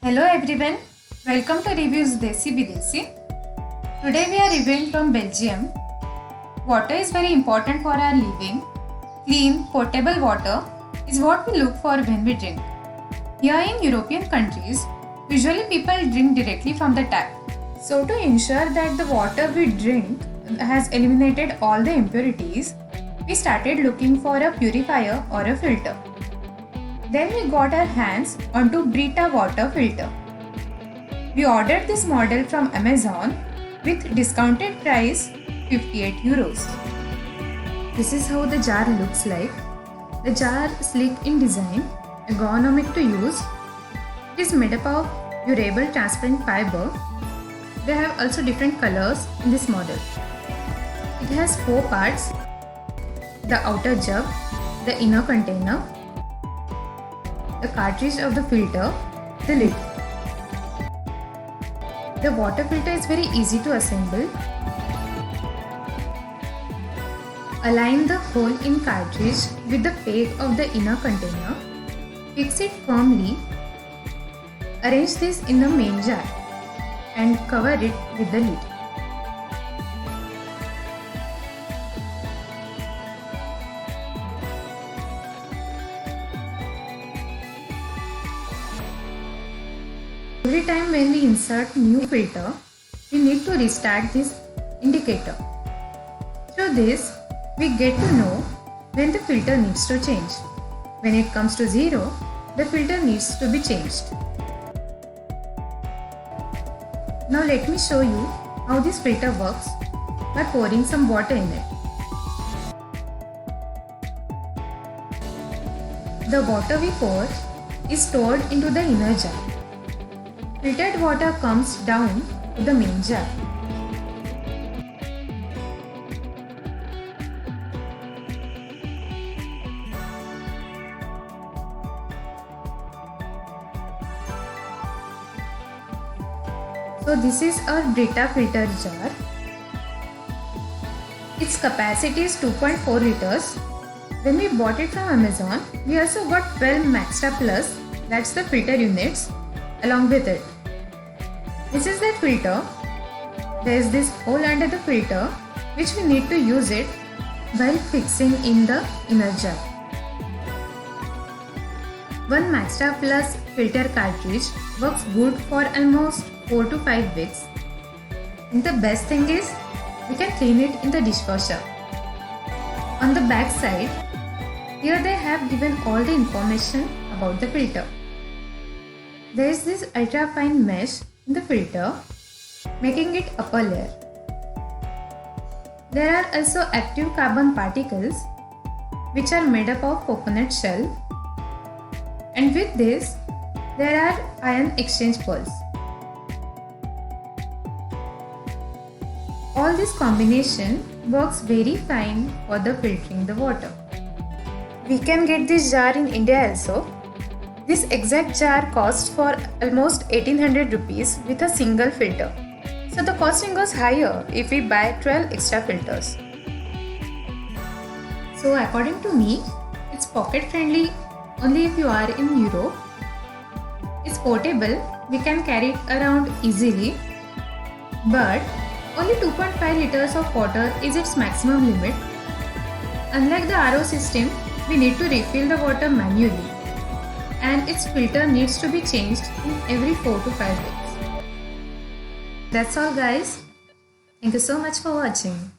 Hello everyone, welcome to Reviews Desi Bidesi. Today we are reviewing from Belgium. Water is very important for our living. Clean, potable water is what we look for when we drink. Here in European countries, usually people drink directly from the tap. So to ensure that the water we drink has eliminated all the impurities, we started looking for a purifier or a filter. Then we got our hands onto Brita water filter. We ordered this model from Amazon with discounted price 58 euros. This is how the jar looks like. The jar is sleek in design, ergonomic to use. It is made up of durable transparent fiber. They have also different colors in this model. It has 4 parts: the outer jug, the inner container, the cartridge of the filter, the lid. The water filter is very easy to assemble. Align the hole in cartridge with the peg of the inner container. Fix it firmly. Arrange this in the main jar and cover it with the lid. Every time when we insert new filter, we need to restart this indicator. Through this, we get to know when the filter needs to change. When it comes to 0, the filter needs to be changed. Now let me show you how this filter works by pouring some water in it. The water we pour is stored into the inner jar. Filtered water comes down to the main jar. So this is our Brita filter jar. Its capacity is 2.4 liters. When we bought it from Amazon, we also got 12 Maxtra Plus, that's the filter units, along with it. This is the filter. There is this hole under the filter which we need to use it while fixing in the inner jar. One Maxtra Plus filter cartridge works good for almost 4 to 5 weeks. And the best thing is, we can clean it in the dishwasher. On the back side, here they have given all the information about the filter. There is this ultra fine mesh in the filter, making it upper layer. There are also active carbon particles which are made up of coconut shell, and with this there are ion exchange pearls. All this combination works very fine for the filtering the water. We can get this jar in India also. This exact jar costs for almost 1800 rupees with a single filter. So the costing goes higher if we buy 12 extra filters. So according to me, it's pocket friendly only if you are in Europe. It's portable, we can carry it around easily. But only 2.5 liters of water is its maximum limit. Unlike the RO system, we need to refill the water manually, and its filter needs to be changed in every 4 to 5 weeks. That's all guys. Thank you so much for watching.